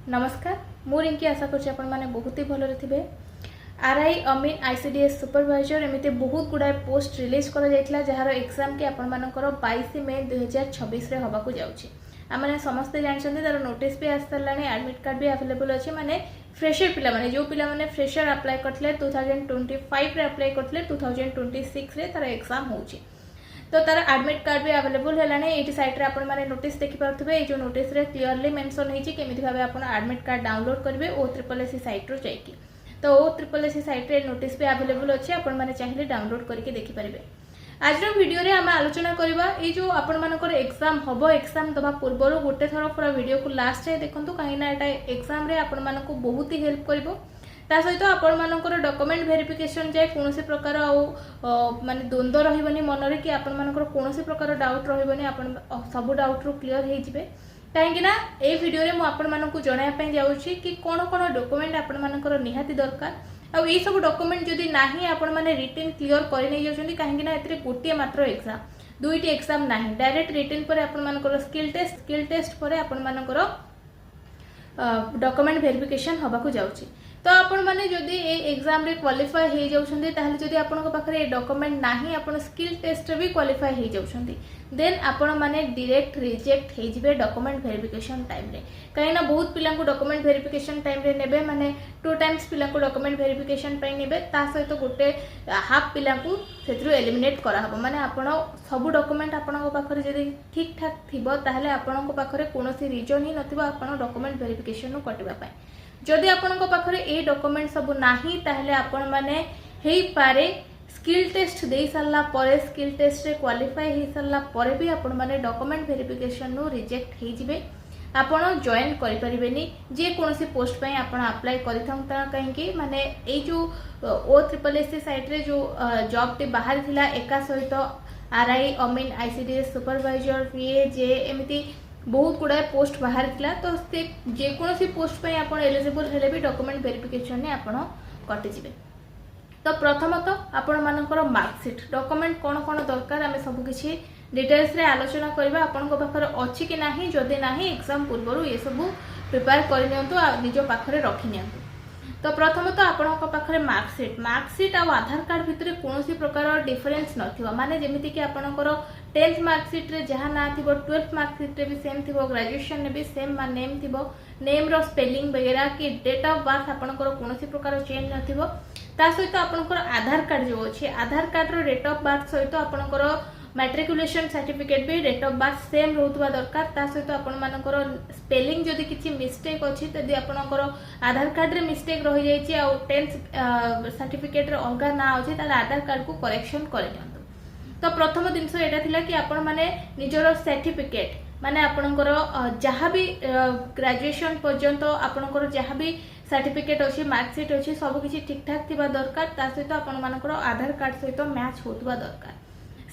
नमस्कार मु रिंकी आशा कर बहुत ही भलरे थे। आरआई अमीन आईसीडीएस सुपरवाइजर एमती बहुत गुड़ाए पोस्ट रिलीज कर जार एग्जाम कि आपर 22 मे 2026 हवा जाऊँगी। समस्ते जानते तार नोटिस भी आस सारा एडमिट कार्ड भी अवेलेबल अच्छे माने फ्रेशर पिला माने जो पिला माने फ्रेशर अप्लाई करते 2025 रे अप्लाई करते 2026 रे तार एग्जाम होची। तो तार एडमिट कार्ड भी अवेलेबल है ये साइट रे आपण माने नोटिस देखि पारुथबे। ये जो नोटिस रे क्लियरली मेंशन होईची केमिति भाबे आपण एडमिट कार्ड डाउनलोड करिवे ओ ट्रिपल साइट रो जाईकी। तो ओ ट्रिपल साइट रे नोटिस भी अवेलेबल अच्छे आपण माने चाहिए डाउनलोड करके देखि पारिबे। आज वीडियो रे आमे आलोचना करबा ए जो आपण मानकर एग्जाम हबो एग्जाम दबा पूर्व गोटे थर पूरा वीडियो को लास्ट जाए देखंतु कहीं ना एटा एग्जाम रे आपण मानको बहुत ही हेल्प करबो। ता सहित आपण मानकर डॉक्यूमेंट वेरिफिकेशन जाए कौन प्रकार माने द्वंद्व रहिबनी मनरे कि आपण मानकर कौन प्रकार डाउट रहिबनी आपण सब डाउट रो क्लियर हे जिवे। काहेकि ना ए वीडियो रे मु आपण मानकु जणाया पय जाउची कि कोन कोन डॉक्यूमेंट आपण मानकर निहाती दरकार आ ए सब डॉक्यूमेंट जदी नाही आपण माने रिटन क्लियर करि नै जाउछन्ती। काहेकि ना एतरे गोटे मात्र एग्जाम दुईटी एग्जाम नाही डायरेक्ट रिटन पर आपण मानकर स्किल टेस्ट पर आपण मानकर डॉक्यूमेंट वेरिफिकेशन हबा को जाउची। तो आपण माने जदि ए एग्जाम रे क्वालिफाई हे जाउछन्ती ताहले जदि आपनको पाखरे ए डॉक्यूमेंट नाही आपण स्किल टेस्ट रे भी क्वालिफाई हे जाउछन्ती देन आपण माने डायरेक्ट रिजेक्ट हे जिवे डॉक्यूमेंट वेरिफिकेशन टाइम रे। काहे ना बहुत पिला को डॉक्यूमेंट वेरिफिकेशन टाइम रे नेबे माने 2 टाइम्स पिला को डॉक्यूमेंट वेरिफिकेशन पय नेबे ता सहित गोटे हाफ पिला को सेथरो एलिमिनेट करा हबो। माने आपण सब डॉक्यूमेंट आपनको पाखरे जदि ठीक ठाक थिबो ताहले आपनको पाखरे कोनोसी रीजन ही नथिबो आपण डॉक्यूमेंट वेरिफिकेशन नो कटिबा पय। जदि आपनको पाखरे ए डॉक्यूमेंट सब नाही ताहले आपण माने हेई पारे स्किल टेस्ट दे सारला परे स्किल टेस्ट रे क्वालिफाई हे सारला परे भी आपण माने डॉक्यूमेंट वेरिफिकेशन नो रिजेक्ट हे जिवे। आपण जॉइन करि परिबेनी जे कोनोसी पोस्ट पय आपण अप्लाई करिथां ता कहीं माने ए जो ओ ट्रिपल एस साइट रे जो जॉब टे बाहर थिला एका सहित आरआई अमीन आईसीडीएस सुपरवाइजर पीए जे एमिति बहुत गुड़ाए पोस्ट बाहर थिला। तो से जेकोसी पोस्ट पे आपण एलिजिबल हेले भी डॉक्यूमेंट वेरिफिकेशन ने आपण कटि जिवे। तो प्रथमतः आपण मानकर मार्कशीट डॉक्यूमेंट कोन कोन दरकार आमे सब किछि डिटेल्स रे आलोचना करबा। आपण को पाखर अछि कि नाही जदि नाही एग्जाम पूर्वरु ये सब प्रिपेयर कर नियंतु आ निजो पाखरे रखि नियंतु। तो प्रथमतः आपण को पाखरे मार्कशीट आ आधार कार्ड भितरे कोनोसी प्रकार डिफरेंस नथिबो। माने जेमिति कि आपणकर 10th मार्कशीट रे जहाँ ना थी 12th मार्कशीट रे भी सेम थी ग्रेजुएशन रे भी सेम नेम थी नेम रो स्पेलिंग वगैरह कि डेट ऑफ बर्थ आपणकर कोनोसी प्रकार चेंज नथिबो। ता सहित आपणकर आधार कार्ड जो अछि आधार कार्ड रो डेट ऑफ बर्थ सहित आपणकर मैट्रिकुलेशन सर्टिफिकेट भी डेट ऑफ बर्थ सेम रहउतबा दरकार। ता सहित आपण मानकर स्पेलिंग जदि किछि मिस्टेक अछि तदि आपणकर आधार कार्ड रे मिस्टेक रहि जायछि आ 10th सर्टिफिकेट रे अलगा ना अछि तार आधार कार्ड को करेक्शन करि। तो प्रथम जिनस एटा थिला कि आपण माने निजरो सर्टिफिकेट माने आपणकर जहाँ भी ग्रेजुएशन पर्यंत आपणकर जहाँ भी सर्टिफिकेट अच्छी मार्कशीट अच्छी सब किसी ठीक ठाक थिबा दरकार। ता सहित आपण मानकर आधार कार्ड सहित मैच होतबा दरकार।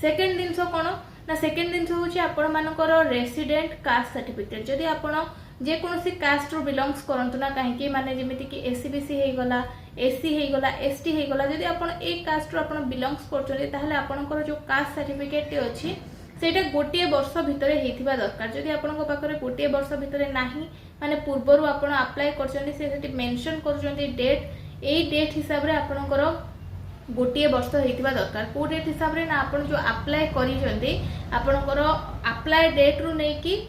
सेकेंड जिनस कोन ना सेकेंड जिनस होची आपण मानकर रेसिडेंट कास्ट सर्टिफिकेट जदि आपण जे कोनोसी कास्ट रो बिलोंग्स करंतु ना काहे माने जेमिति कि एससीबीसी हे गला एससी हे गला एसटी हे गला जदि आपण ए कास्ट रो आपण बिलोंग्स करछले ताहले आपणकर जो कास्ट सर्टिफिकेट अछि सेटा गोटे वर्ष भितरे हेथिबा दरकार। जदि आपणको पाखरे गोटे वर्ष भितरे नाही माने पूर्वरु आपण अप्लाई करछन्ती से सेठी मेंशन करछन्ती डेट ए डेट हिसाब रे आपणकर गोटे वर्ष हेथिबा दरकार। को डेट हिसाब रे ना आपण जो अप्लाई करिसन्ती आपणकर अप्लाई डेट रु नै कि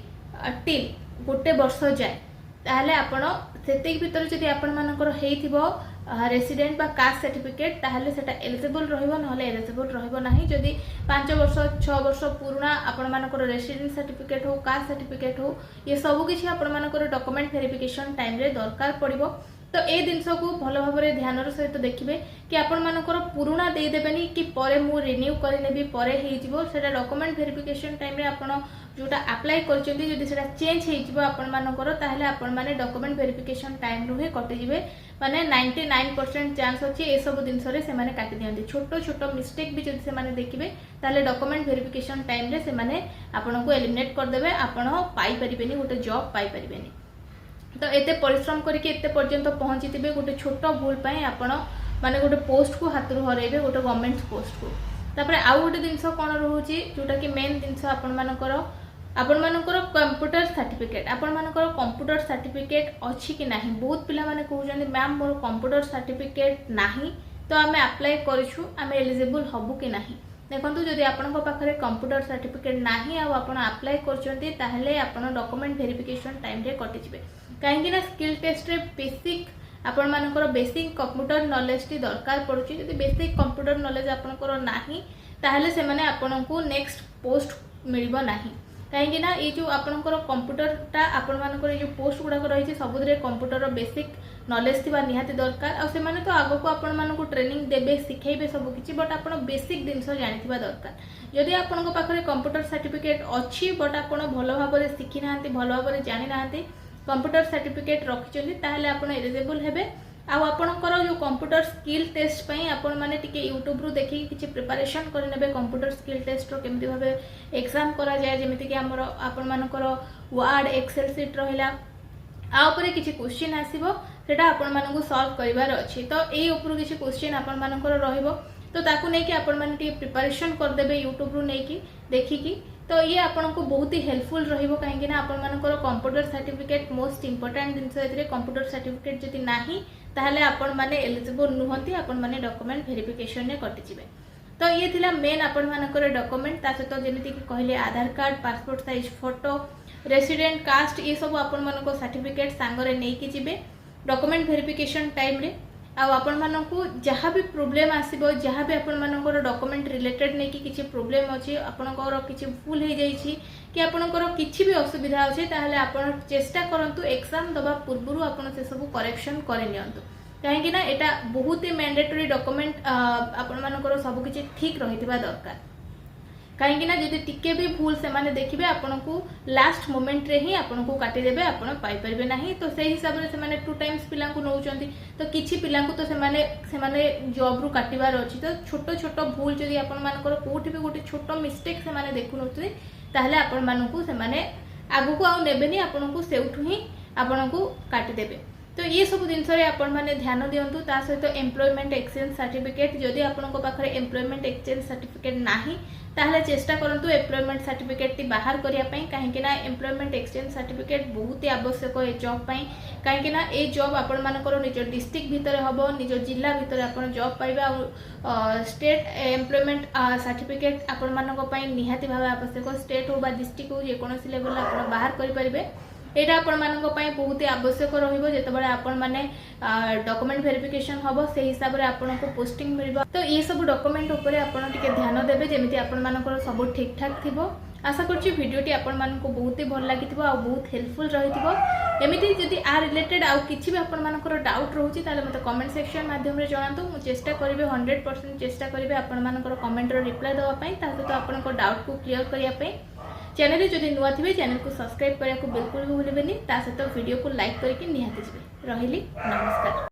टिल गोटे वर्ष जाए ताहले आपण सेते भीतर जदि आपण मानकर हेथिबो रेसिडेंट बा कास्ट सर्टिफिकेट ताहले सेटा एलिजिबल रहइबो नहले एलिजिबल रहइबो नाही। जदि 5 वर्ष 6 वर्ष पुराना आपण मानकर रेसिडेंट सर्टिफिकेट हो कास्ट सर्टिफिकेट हो ये सब किछि आपण मानकर डॉक्यूमेंट वेरिफिकेशन टाइम रे दरकार पड़िबो। तो ए जिनस को भल भाव ध्यान सहित देखिए कि आपण मानकर पुराना दे देबेनी कि परे मु रिन्यू करिनेबी परे हे जिवो सेटा डॉक्यूमेंट वेरिफिकेशन टाइम रे आपण जोटा अप्लाई करछन्ती जदि सेटा चेंज हे जिवो आपण मानकर ताहले आपण माने डॉक्यूमेंट वेरिफिकेशन टाइम रो हे कटि जिवे। माने 99% चांस अछि ए सब जिनस रे से माने काटि दियंती। छोटो छोटो मिस्टेक भी जदि से माने देखिबे ताहले डॉक्यूमेंट वेरिफिकेशन टाइम रे से माने आपण को एलिमिनेट कर देबे आपण पाई परिबेनी गोटे जॉब पाई परिबेनी। तो एते परिश्रम करके एते पर्यंत पहुंची थिबे गोटे छोट भूल पय आपण माने गोटे पोस्ट को हाथ रु हरेबे गोटे गवर्नमेंट पोस्ट को। तापर आउ गोटे जिनस कोन रहउची जोटा कि मेन जिनस आपण मानकर आपण मानकर कंप्यूटर सर्टिफिकेट आपण मानकर कंप्यूटर सर्टिफिकेट अछि कि नाही बहुत पिला माने कहउछन मैम मोर कंप्यूटर सर्टिफिकेट नाही तो आमे अप्लाई करिछु आमे एलिजिबल हबु कि नाही देखंतु जदि आपन पाखरे कंप्यूटर सर्टिफिकेट नाही आ आपण अप्लाई करछन्ती ताहले आपण डॉक्यूमेंट वेरिफिकेशन टाइम रे कटि जिवे काहेकि ना स्किल टेस्ट रे बेसिक आपण मानकर बेसिक कंप्यूटर नॉलेज टी दरकार पड़ुची जदि बेसिक कंप्यूटर नॉलेज आपनकर नाही ताहले से माने आपनको नेक्स्ट पोस्ट मिलबो नाही कहीं ना ये जो आपनकर कंप्यूटरटा आपण मानकर जो पोस्ट गुड़ाक रही सबुदे कंप्यूटर बेसिक नॉलेज थी निहाती दरकार और से तो आगक आपण मानक ट्रेनिंग देबे सिखेबे सब किछि बट आपण बेसिक जिनस जानिथिबा दरकार जदि आपण पाखरे कंप्यूटर सर्टिफिकेट अछि बट आपण भलो भाबरे सिखि नाहांती भलो भाबरे जानि नाहांती कंप्यूटर सर्टिफिकेट रखिचंदी ताहले आपण एलिजिबल हेबे आउ आपणकर जो कंप्यूटर स्किल टेस्ट पई आपण माने टिके यूट्यूब रु देखि किछि प्रिपरेशन कर नेबे कंप्यूटर स्किल टेस्ट रो केमति भाबे एग्जाम करा जाय जेमिति कि हमर आपण मानकर वर्ड एक्सेल शीट रहिला आ ऊपर किछि क्वेश्चन आसीबो सेटा आपण मानकु सॉल्व करिवार अछि तो एई ऊपर किछि क्वेश्चन आपण मानकर रहिबो तो ताकू नै कि आपण माने टिके प्रिपरेशन कर देबे यूट्यूब रु नै कि देखि तो ये आपको बहुत ही हेल्पफुल रहिबो काहेकि ना आपण मानकर कंप्यूटर सर्टिफिकेट मोस्ट इंपोर्टेंट जिनस एतरे कंप्यूटर सर्टिफिकेट जति नाही ताहले आपण माने एलिजिबल नुहंती आपण माने डॉक्यूमेंट वेरिफिकेशन ने कटि जिवे तो ये थिला मेन आपण मानकर डॉक्यूमेंट ता सहित जेमिति कि कहले Aadhaar card passport size photo resident caste ये सब आपण मानको सर्टिफिकेट सांगरे नै कि जिवे डॉक्यूमेंट वेरिफिकेशन टाइम रे आपण मानकु जहाँ भी प्रोब्लेम आसीबो जहाँ भी आपण मानकर डॉक्यूमेंट रिलेटेड नै कि किछि प्रोब्लेम अछि आपनकर किछि भूल हे जाई छी कि आपनकर किछि भी असुविधा अछि ताहले आपण चेष्टा करंतु एग्जाम दबा पूर्वरु आपण से सब करेक्शन करे नियंतु काहेकि ना एटा बहुत ही मैंडेटरी डॉक्यूमेंट आपण मानकर सब किछि ठीक रहितबा दरकार कहीं ना जदि टिके भी भूल से माने देखिबे आपनको लास्ट मोमेंट रे ही आपनको काटी देबे आपण पाई परबे नाही तो से हिसाब रे से माने 2 टाइम्स पिला को नउचंती तो किछि पिला को तो से माने जॉब रु काटिबार अछि तो छोटो छोटो भूल जदि आपण मानकर कोठी भी गोटे छोटो मिस्टेक से माने देखु नउथि ताहले आपण मानकु से माने आगु को आउ नेबेनी आपनको सेउठु ही आपनको काटी देबे तो ये सब जिनस आपण माने ध्यान दियंतु ता सहित एम्प्लॉयमेंट एक्सचेंज सर्टिफिकेट जदि आपनको पाखरे एम्प्लॉयमेंट एक्सचेंज सर्टिफिकेट नाही ताहले चेष्टा करंतु एम्प्लॉयमेंट सर्टिफिकेट टी बाहर करिया पई काहेकि ना एम्प्लॉयमेंट एक्सचेंज सर्टिफिकेट बहुत ही आवश्यक ए जॉब पई काहेकि ना ए जॉब आपण मानकर निज डिस्ट्रिक्ट भितर हबो निज जिल्ला भितर आपण जॉब पाइबा और स्टेट एम्प्लॉयमेंट सर्टिफिकेट आपण मानक पई निहाती भाबे आवश्यक स्टेट हो बा डिस्ट्रिक्ट हो जे कोनोसी लेवल आपण बाहर करि परिबे एटा आपण मानक पई बहुत ही आवश्यक रहिबो जेतबेले आपण माने डॉक्यूमेंट वेरिफिकेशन हबो से हिसाब रे आपण को पोस्टिंग मिलबो तो ये सब डॉक्यूमेंट ऊपर आपण टिके ध्यान देबे जेमिति आपण मानकर सब ठीक ठाक थिबो आशा करछि वीडियोटी आपण मानको बहुत ही भल लागिथिबो आ बहुत हेल्पफुल रहिथिबो एमिति जदि आ रिलेटेड आ किछि भी आपण मानकर डाउट रहउछि ताले मते कमेंट सेक्शन माध्यम रे जणांतु मु चेष्टा करिवे 100% चेष्टा करिवे आपण मानकर कमेंट रो रिप्लाई देबा पई तासे तो आपण को डाउट को क्लियर करिया पई चैनल जदि नुआ थिबे चैनल को सब्सक्राइब करिया को बिल्कुल भी भूलिबेनी ता सहित वीडियो को लाइक करके निहाती जिवे रहिली नमस्कार।